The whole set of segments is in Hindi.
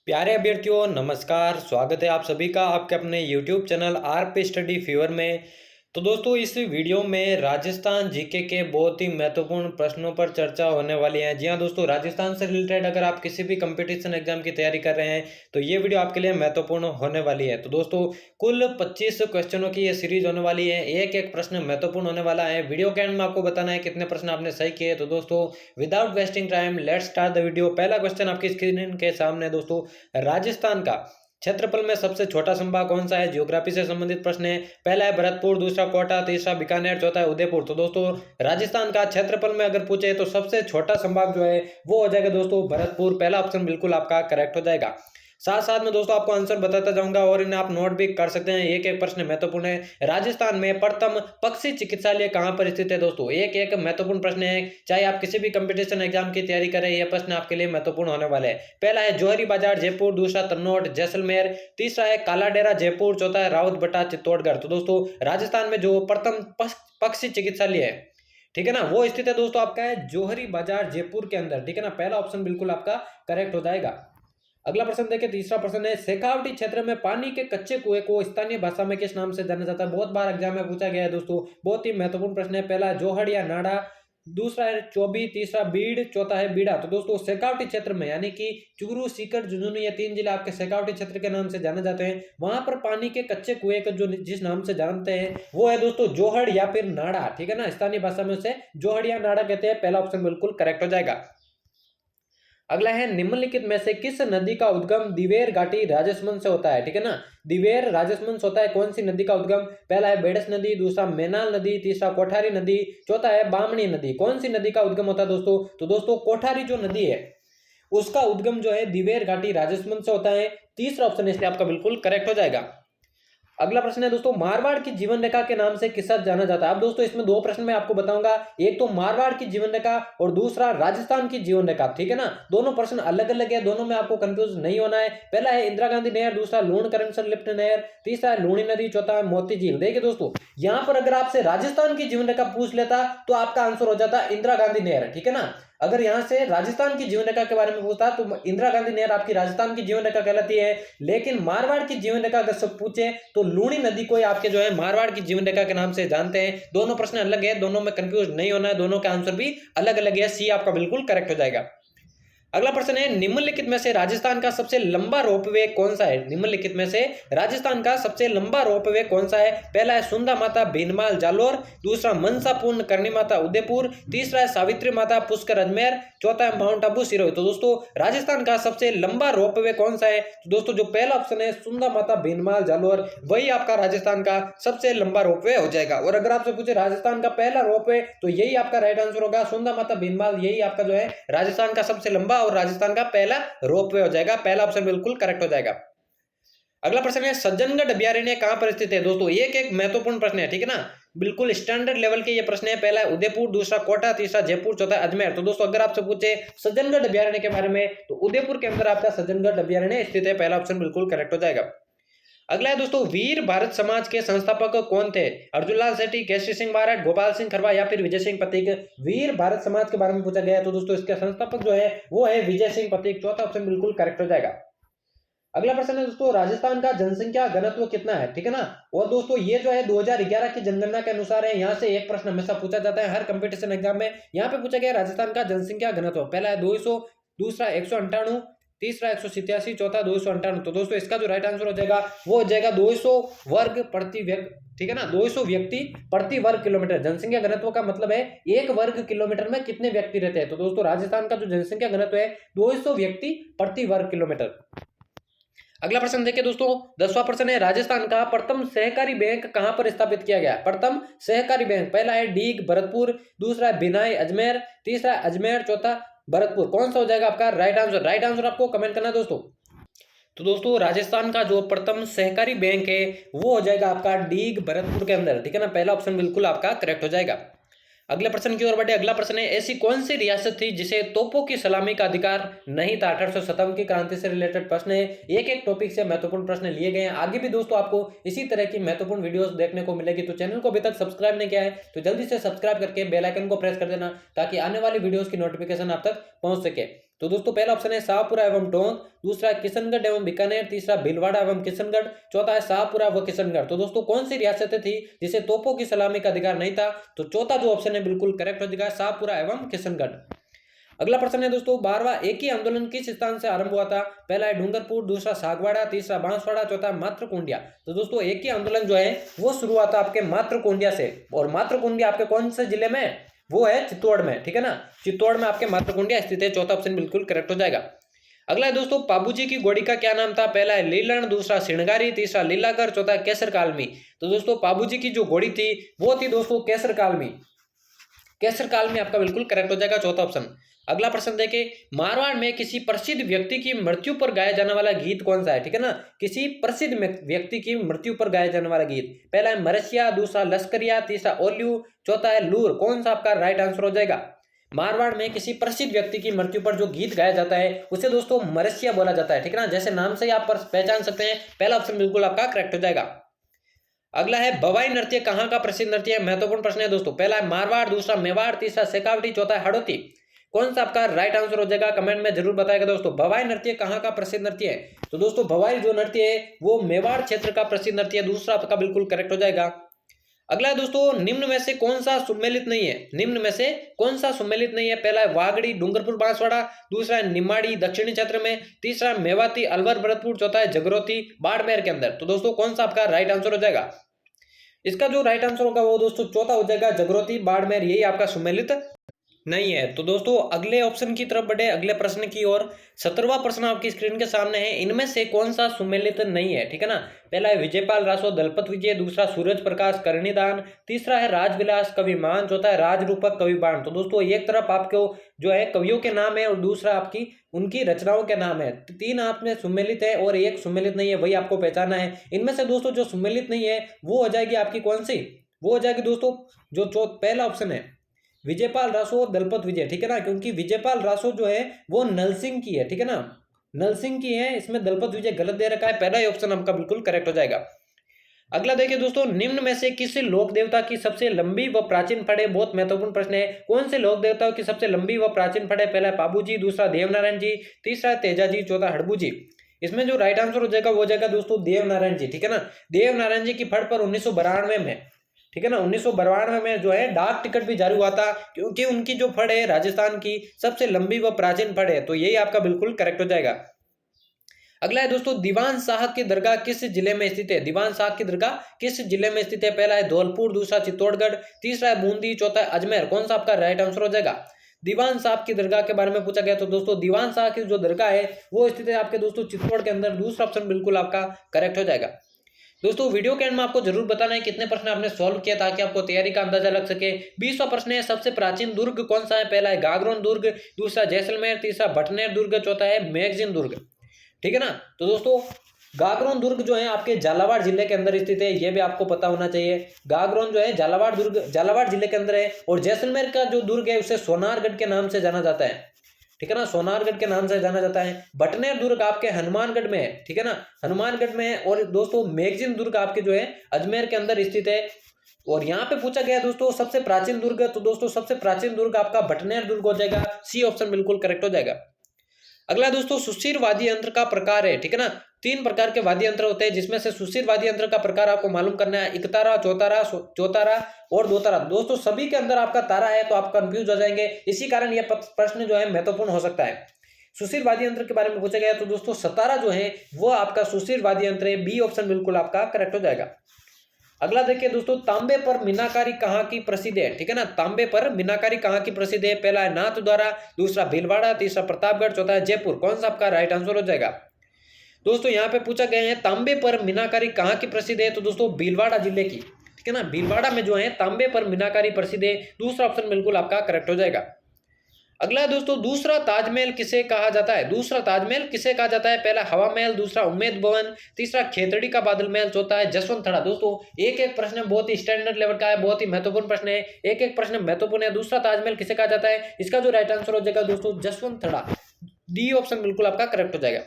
प्यारे अभ्यर्थियों नमस्कार। स्वागत है आप सभी का आपके अपने YouTube channel RP study fever में। तो दोस्तों इस वीडियो में राजस्थान जीके के बहुत ही महत्वपूर्ण प्रश्नों पर चर्चा होने वाली है। जी हाँ दोस्तों, राजस्थान से रिलेटेड अगर आप किसी भी कंपटीशन एग्जाम की तैयारी कर रहे हैं तो ये वीडियो आपके लिए महत्वपूर्ण होने वाली है। तो दोस्तों कुल 25 क्वेश्चनों की ये सीरीज होने वाली है। एक एक प्रश्न महत्वपूर्ण होने वाला है। वीडियो के एंड में आपको बताना है कितने प्रश्न आपने सही किए। तो दोस्तों without wasting time let's start the video. पहला क्वेश्चन आपकी स्क्रीन के सामने है दोस्तों। राजस्थान का क्षेत्रफल में सबसे छोटा संभाग कौन सा है? ज्योग्राफी से संबंधित प्रश्न है। पहला है भरतपुर, दूसरा कोटा, तीसरा बीकानेर, चौथा है उदयपुर। तो दोस्तों राजस्थान का क्षेत्रफल में अगर पूछे तो सबसे छोटा संभाग जो है वो हो जाएगा दोस्तों भरतपुर। पहला ऑप्शन बिल्कुल आपका करेक्ट हो जाएगा। साथ साथ में दोस्तों आपको आंसर बताता जाऊंगा और इन्हें आप नोट भी कर सकते हैं। एक एक प्रश्न महत्वपूर्ण है। राजस्थान में प्रथम पक्षी चिकित्सालय कहां पर स्थित है? दोस्तों एक एक महत्वपूर्ण प्रश्न है। चाहे आप किसी भी कंपटीशन एग्जाम की तैयारी करें, यह प्रश्न आपके लिए महत्वपूर्ण होने वाले हैं। पहला है जोहरी बाजार जयपुर, दूसरा तन्नौट जैसलमेर, तीसरा है कालाडेरा जयपुर, चौथा है रावतबट्टा चित्तौड़गढ़। तो दोस्तों राजस्थान में जो प्रथम पक्षी चिकित्सालय है, ठीक है ना, वो स्थित है दोस्तों आपका है जोहरी बाजार जयपुर के अंदर। ठीक है ना, पहला ऑप्शन बिल्कुल आपका करेक्ट हो जाएगा। अगला प्रश्न देखिए, तीसरा प्रश्न है शेखावटी क्षेत्र में पानी के कच्चे कुएं को स्थानीय भाषा में किस नाम से जाना जाता है? बहुत बार एग्जाम में पूछा गया है दोस्तों, बहुत ही महत्वपूर्ण प्रश्न है। पहला जोहड़ या नाड़ा, दूसरा है चौबी, तीसरा बीड़, चौथा है बीड़ा। तो दोस्तों शेखावटी क्षेत्र में यानी कि चुरू, सीकर, झुंझुनू ये तीन जिले आपके शेखावटी क्षेत्र के नाम से जाने जाते हैं। वहां पर पानी के कच्चे कुएं को जो जिस नाम से जानते हैं वो है दोस्तों जोहड़ या फिर नाड़ा। ठीक है ना, स्थानीय भाषा में उसे जोहड़ या नाड़ा कहते हैं। पहला ऑप्शन बिल्कुल करेक्ट हो जाएगा। अगला है निम्नलिखित में से किस नदी का उद्गम दिवेर घाटी राजसमंद से होता है? ठीक है ना, दिवेर राजसमंद से होता है। कौन सी नदी का उद्गम? पहला है बेडस नदी, दूसरा मेनाल नदी, तीसरा कोठारी नदी, चौथा है बामणी नदी। कौन सी नदी का उद्गम होता है दोस्तों? तो दोस्तों कोठारी जो नदी है उसका उद्गम जो है दिवेर घाटी राजसमंद से होता है। तीसरा ऑप्शन इसलिए आपका बिल्कुल करेक्ट हो जाएगा। अगला प्रश्न है दोस्तों, मारवाड़ की जीवन रेखा के नाम से किसका जाना जाता है? अब दोस्तों इसमें दो प्रश्न मैं आपको बताऊंगा, एक तो मारवाड़ की जीवन रेखा और दूसरा राजस्थान की जीवन रेखा। ठीक है ना, दोनों प्रश्न अलग अलग है, दोनों में आपको कंफ्यूज नहीं होना है। पहला है इंदिरा गांधी नहर, दूसरा लूण करमसर लिफ्ट नहर, तीसरा है लूणी नदी, चौथा है मोती झील। देखिए दोस्तों यहां पर अगर आपसे राजस्थान की जीवन रेखा पूछ लेता तो आपका आंसर हो जाता इंदिरा गांधी नहर। ठीक है ना, अगर यहां से राजस्थान की जीवन रेखा के बारे में पूछता तो इंदिरा गांधी नहर आपकी राजस्थान की जीवन रेखा कहलाती है। लेकिन मारवाड़ की जीवन रेखा अगर सब पूछे तो लूणी नदी को आपके जो है मारवाड़ की जीवन रेखा के नाम से जानते हैं। दोनों प्रश्न अलग है, दोनों में कंफ्यूज नहीं होना है, दोनों का आंसर भी अलग अलग है। सी आपका बिल्कुल करेक्ट हो जाएगा। अगला प्रश्न है निम्नलिखित में से राजस्थान का सबसे लंबा रोपवे कौन सा है? निम्नलिखित में से राजस्थान का सबसे लंबा रोपवे कौन सा है? पहला है सुंदा माता भीनमाल जालोर, दूसरा मनसा पूर्ण करनी माता उदयपुर, तीसरा है सावित्री माता पुष्कर अजमेर, चौथा है माउंट आबू सिरोही। तो दोस्तों राजस्थान का सबसे लंबा रोपवे कौन सा है? तो दोस्तों जो पहला ऑप्शन है सुंदा माता भीनमाल जालोर, वही आपका राजस्थान का सबसे लंबा रोपवे हो जाएगा। और अगर आपसे पूछे राजस्थान का पहला रोपवे तो यही आपका राइट आंसर होगा, सुंदा माता भीनमाल, यही आपका जो है राजस्थान का सबसे लंबा और राजस्थान का पहला रोपवे हो जाएगा। पहला ऑप्शन बिल्कुल करेक्ट हो जाएगा। अगला प्रश्न है सज्जनगढ़ अभ्यारण्य कहां पर स्थित है? दोस्तों एक एक महत्वपूर्ण प्रश्न है, ठीक है ना, बिल्कुल स्टैंडर्ड लेवल के ये प्रश्न है। पहला है उदयपुर, दूसरा कोटा, तीसरा जयपुर, चौथा अजमेर। तो दोस्तों अगर आपसे पूछे सज्जनगढ़ अभ्यारण्य के बारे में तो उदयपुर के अंदर आपका सज्जनगढ़ अभ्यारण्य स्थित है। पहला ऑप्शन बिल्कुल करेक्ट हो जाएगा। अगला है दोस्तों वीर भारत समाज के संस्थापक कौन थे? अर्जुनलाल सेठी, केसरी सिंह महाराज, गोपाल सिंह खरवा या फिर विजय सिंह पथिक। वीर भारत समाज के बारे में पूछा गया है तो दोस्तों इसके संस्थापक जो है वो है विजय सिंह पथिक। चौथा ऑप्शन बिल्कुल करेक्ट हो जाएगा। अगला प्रश्न है दोस्तों राजस्थान का जनसंख्या घनत्व कितना है? ठीक है ना, और दोस्तों ये जो है 2011 की जनगणना के अनुसार है। यहाँ से एक प्रश्न हमेशा पूछा जाता है हर कंपटीशन एग्जाम में। यहाँ पे पूछा गया राजस्थान का जनसंख्या घनत्व। पहला है 200, दूसरा 198, तीसरा 187, चौथा 298। तो दोस्तों इसका जो राइट आंसर हो जाएगा वो हो जाएगा 200 वर्ग प्रति व्यक्ति। ठीक है ना, 200 व्यक्ति प्रति वर्ग किलोमीटर। जनसंख्या घनत्व का मतलब है एक वर्ग किलोमीटर में कितने व्यक्ति रहते हैं। तो दोस्तों राजस्थान का जो जनसंख्या घनत्व है 200 व्यक्ति प्रति वर्ग किलोमीटर। अगला प्रश्न देखिए दोस्तों, 10वां प्रश्न है राजस्थान का प्रथम सहकारी बैंक कहां पर स्थापित किया गया? प्रथम सहकारी बैंक, पहला है डीग भरतपुर, दूसरा है बिनाई अजमेर, तीसरा अजमेर, चौथा भरतपुर। कौन सा हो जाएगा आपका राइट आंसर? राइट आंसर आपको कमेंट करना है दोस्तों। तो दोस्तों राजस्थान का जो प्रथम सहकारी बैंक है वो हो जाएगा आपका डीग भरतपुर के अंदर। ठीक है ना, पहला ऑप्शन बिल्कुल आपका करेक्ट हो जाएगा। अगले प्रश्न की ओर बढ़े। अगला प्रश्न है ऐसी कौन सी रियासत थी जिसे तोपों की सलामी का अधिकार नहीं था? 1857 की क्रांति से रिलेटेड प्रश्न है। एक एक टॉपिक से महत्वपूर्ण प्रश्न लिए गए हैं। आगे भी दोस्तों आपको इसी तरह की महत्वपूर्ण वीडियोस देखने को मिलेगी। तो चैनल को अभी तक सब्सक्राइब नहीं किया है तो जल्दी से सब्सक्राइब करके बेल आइकन को प्रेस कर देना ताकि आने वाली वीडियोस की नोटिफिकेशन आप तक पहुंच सके। तो दोस्तों पहला ऑप्शन है शाहपुरा एवं टोंक, दूसरा किशनगढ़ एवं बीकानेर, तीसरा भीलवाड़ा एवं किशनगढ़, चौथा है शाहपुरा व किशनगढ़। तो दोस्तों कौन सी रियासतें थी जिसे तोपों की सलामी का अधिकार नहीं था? तो चौथा जो ऑप्शन है बिल्कुल करेक्ट हो जाएगा, शाहपुरा एवं किशनगढ़। अगला प्रश्न है दोस्तों, 12वां एकी आंदोलन किस स्थान से आरंभ हुआ था? पहला है डूंगरपुर, दूसरा सागवाड़ा, तीसरा बांसवाड़ा, चौथा मात्रकुंडिया। तो दोस्तों एकी आंदोलन जो है वो शुरू हुआ था आपके मात्रकुंडिया से, और मात्रकुंडिया आपके कौन से जिले में? वो है चित्तौड़ में, ठीक है ना, चित्तौड़ में आपके मात्रकुंडिया स्थित है। चौथा ऑप्शन बिल्कुल करेक्ट हो जाएगा। अगला है दोस्तों, पाबूजी की घोड़ी का क्या नाम था? पहला है लीलन, दूसरा सिणगारी, तीसरा लीलाकर, चौथा केसर कालमी। तो दोस्तों पाबूजी की जो घोड़ी थी वो थी दोस्तों केसर कालमी। केसर कालमी आपका बिल्कुल करेक्ट हो जाएगा, चौथा ऑप्शन। अगला प्रश्न देखें, मारवाड़ में किसी प्रसिद्ध व्यक्ति की मृत्यु पर गाया जाने वाला गीत कौन सा है? ठीक है ना, किसी प्रसिद्ध व्यक्ति की मृत्यु पर गाया जाने वाला गीत। पहला है मरसिया, दूसरा लश्करिया, तीसरा ओल्यू, चौथा है लूर। कौन सा आपका राइट आंसर हो जाएगा? मारवाड़ में किसी प्रसिद्ध व्यक्ति की मृत्यु पर जो गीत गाया जाता है उसे दोस्तों मरसिया बोला जाता है, ठीक है ना, जैसे नाम से ही आप पहचान सकते हैं। पहला ऑप्शन बिल्कुल आपका करेक्ट हो जाएगा। अगला है भवाई नृत्य कहाँ का प्रसिद्ध नृत्य है? महत्वपूर्ण प्रश्न है दोस्तों। पहला है मारवाड़, दूसरा मेवाड़, तीसरा शेखावटी, चौथा है हड़ौती। कौन सा आपका राइट आंसर हो जाएगा? कमेंट में जरूर बताएगा दोस्तों। भवाई नृत्य कहाँ का प्रसिद्ध नृत्य है? तो दोस्तों भवाई जो नृत्य है वो मेवाड़ क्षेत्र का प्रसिद्ध नृत्य है। दूसरा आपका बिल्कुल करेक्ट हो जाएगा। अगला है दोस्तों, निम्न में से कौन सा सुमेलित नहीं है? निम्न में से कौन सा सुमेलित नहीं है? पहला है वागड़ी, डूंगरपुर, बांसवाड़ा, दूसरा है निमाड़ी निमाड़ी क्षेत्र में, तीसरा मेवाती, अलवर, भरतपुर, चौथा है जगरोती बाड़मेर के अंदर। तो दोस्तों कौन सा आपका राइट आंसर हो जाएगा? इसका जो राइट आंसर होगा वो दोस्तों चौथा हो जाएगा, जगरोती बाड़मेर, यही आपका सुमेलित नहीं है। तो दोस्तों अगले ऑप्शन की तरफ बढ़े, अगले प्रश्न की ओर। 17वां प्रश्न आपकी स्क्रीन के सामने है, इनमें से कौन सा सुमेलित नहीं है? ठीक है ना, पहला है विजयपाल रासो, दलपत विजय, दूसरा सूरज प्रकाश करनीदान, तीसरा है राजविलास कविमान, चौथा है राजरूपक कविबाण। तो दोस्तों एक तरफ आपको जो है कवियों के नाम है और दूसरा आपकी उनकी रचनाओं के नाम है। तीन आप में सुमेलित है और एक सुमेलित नहीं है, वही आपको पहचाना है। इनमें से दोस्तों जो सुमेलित नहीं है वो हो जाएगी आपकी कौन सी? वो हो जाएगी दोस्तों जो पहला ऑप्शन है विजयपाल रासो और दलपत विजय, ठीक है ना, क्योंकि विजयपाल रासो जो है वो नल सिंह की है, ठीक है ना, नल सिंह की है। इसमें दलपत विजय गलत दे रखा है, पहला ही ऑप्शन आपका बिल्कुल करेक्ट हो जाएगा। अगला देखिए दोस्तों, निम्न में से किस लोक देवता की सबसे लंबी व प्राचीन फड़ है? बहुत महत्वपूर्ण प्रश्न है। कौन से लोक देवताओं की सबसे लंबी व प्राचीन फड़ है? पहला है पाबूजी, दूसरा देवनारायण जी, तीसरा तेजाजी, चौथा हड़बू जी। इसमें जो राइट आंसर हो जाएगा वो हो जाएगा दोस्तों देवनारायण जी, ठीक है ना। देवनारायण जी की फड़ पर 1992 में, ठीक है ना, 1992 में जो है डाक टिकट भी जारी हुआ था, क्योंकि उनकी जो फड़ है राजस्थान की सबसे लंबी व प्राचीन फड़ है। तो यही आपका बिल्कुल करेक्ट हो जाएगा। अगला है दोस्तों, दीवान साहब की दरगाह किस जिले में स्थित है? दीवान साहब की दरगाह किस जिले में स्थित है? पहला है धौलपुर, दूसरा चित्तौड़गढ़, तीसरा है बूंदी, चौथा है अजमेर। कौन सा आपका राइट आंसर हो जाएगा? दीवान साहब की दरगाह के बारे में पूछा गया, तो दोस्तों दीवान साहब की जो दरगाह है वो स्थित है आपके दोस्तों चित्तौड़ के अंदर। दूसरा ऑप्शन बिल्कुल आपका करेक्ट हो जाएगा। दोस्तों वीडियो के एंड में आपको जरूर बताना है कितने प्रश्न आपने सॉल्व किया ताकि आपको तैयारी का अंदाजा लग सके। 20वां प्रश्न है, सबसे प्राचीन दुर्ग कौन सा है? पहला है गागरोन दुर्ग, दूसरा जैसलमेर, तीसरा भटनेर दुर्ग, चौथा है मैगजीन दुर्ग, ठीक है ना। तो दोस्तों गागरोन दुर्ग जो है आपके झालावाड़ जिले के अंदर स्थित है, यह भी आपको पता होना चाहिए। गागरोन जो है झालावाड़ दुर्ग झालावाड़ जिले के अंदर है, और जैसलमेर का जो दुर्ग है उसे सोनारगढ़ के नाम से जाना जाता है, ठीक है ना, सोनारगढ़ के नाम से जाना जाता है। भटनेर दुर्ग आपके हनुमानगढ़ में है, ठीक है ना, हनुमानगढ़ में है। और दोस्तों मैगजीन दुर्ग आपके जो है अजमेर के अंदर स्थित है। और यहाँ पे पूछा गया दोस्तों सबसे प्राचीन दुर्ग, तो दोस्तों सबसे प्राचीन दुर्ग आपका भटनेर दुर्ग हो जाएगा, सी ऑप्शन बिल्कुल करेक्ट हो जाएगा। अगला दोस्तों, सुशिर वाद्य यंत्र का प्रकार है, ठीक है ना, 3 प्रकार के वाद्य यंत्र होते हैं जिसमें से सुशिर वाद्य यंत्र का प्रकार आपको मालूम करना है। इकतारा, चौतारा और दोतारा। दोस्तों सभी के अंदर आपका तारा है तो आप कंफ्यूज हो जाएंगे, इसी कारण यह प्रश्न जो है महत्वपूर्ण हो सकता है। सुशिर वाद्य यंत्र के बारे में पूछा गया तो दोस्तों सतारा जो है वो आपका सुशिर वाद्य यंत्र है, बी ऑप्शन बिल्कुल आपका करेक्ट हो जाएगा। अगला देखिए दोस्तों, तांबे पर मीनाकारी कहाँ की प्रसिद्ध है? ठीक है ना, तांबे पर मीनाकारी कहाँ की प्रसिद्ध है? पहला है नाथद्वारा, दूसरा भीलवाड़ा, तीसरा प्रतापगढ़, चौथा है जयपुर। कौन सा आपका राइट आंसर हो जाएगा? दोस्तों यहाँ पे पूछा गया है तांबे पर मीनाकारी कहाँ की प्रसिद्ध है, तो दोस्तों भीलवाड़ा जिले की, ठीक है ना, भीलवाड़ा में जो है तांबे पर मीनाकारी प्रसिद्ध है। दूसरा ऑप्शन बिल्कुल आपका करेक्ट हो जाएगा। अगला दोस्तों, दूसरा ताजमहल किसे कहा जाता है? दूसरा ताजमहल किसे कहा जाता है? पहला हवा महल, दूसरा उम्मेद भवन, तीसरा खेतड़ी का बादल महल, चौथा है जसवंत थड़ा। दोस्तों एक एक प्रश्न बहुत ही स्टैंडर्ड लेवल का है, बहुत ही महत्वपूर्ण प्रश्न है, एक एक प्रश्न महत्वपूर्ण है। दूसरा ताजमहल किसे कहा जाता है? इसका जो राइट आंसर हो जाएगा दोस्तों जसवंत थड़ा, डी ऑप्शन बिल्कुल आपका करेक्ट हो जाएगा।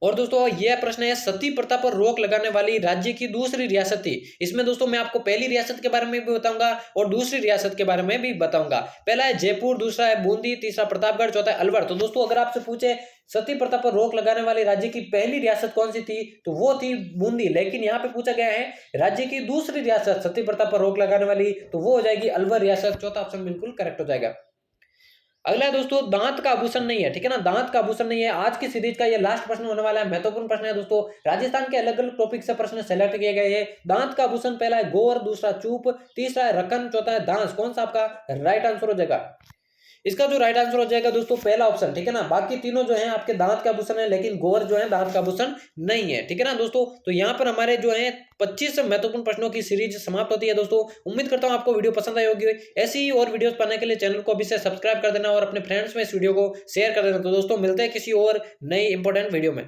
और दोस्तों यह प्रश्न है, सती प्रथा पर रोक लगाने वाली राज्य की दूसरी रियासत थी। इसमें दोस्तों मैं आपको पहली रियासत के बारे में भी बताऊंगा और दूसरी रियासत के बारे में भी बताऊंगा। पहला है जयपुर, दूसरा है बूंदी, तीसरा प्रतापगढ़, चौथा है अलवर। तो दोस्तों अगर आपसे पूछे सती प्रथा पर रोक लगाने वाली राज्य की पहली रियासत कौन सी थी, तो वो थी बूंदी। लेकिन यहाँ पे पूछा गया है राज्य की दूसरी रियासत सती प्रथा पर रोक लगाने वाली, तो वो हो जाएगी अलवर रियासत। चौथा ऑप्शन बिल्कुल करेक्ट हो जाएगा। अगला है दोस्तों, दांत का आभूषण नहीं है, ठीक है ना, दांत का आभूषण नहीं है। आज की सीरीज का ये लास्ट प्रश्न होने वाला है, महत्वपूर्ण प्रश्न है दोस्तों। राजस्थान के अलग अलग टॉपिक से प्रश्न सेलेक्ट किए गए हैं। दांत का आभूषण, पहला है गोर, दूसरा चूप, तीसरा है रकन, चौथा है दांस। कौन सा आपका राइट आंसर हो जाएगा? इसका जो राइट आंसर हो जाएगा दोस्तों पहला ऑप्शन, ठीक है ना। बाकी तीनों जो है आपके दांत का आभूषण है, लेकिन गोर जो है दांत का आभूषण नहीं है, ठीक है ना दोस्तों। तो यहाँ पर हमारे जो है 25 महत्वपूर्ण प्रश्नों की सीरीज समाप्त होती है दोस्तों। उम्मीद करता हूँ आपको वीडियो पसंद आई होगी। ऐसी ही और वीडियोस पाने के लिए चैनल को अभी से सब्सक्राइब कर देना और अपने फ्रेंड्स में इस वीडियो को शेयर कर देना। तो दोस्तों मिलते हैं किसी और नई इंपॉर्टेंट वीडियो में।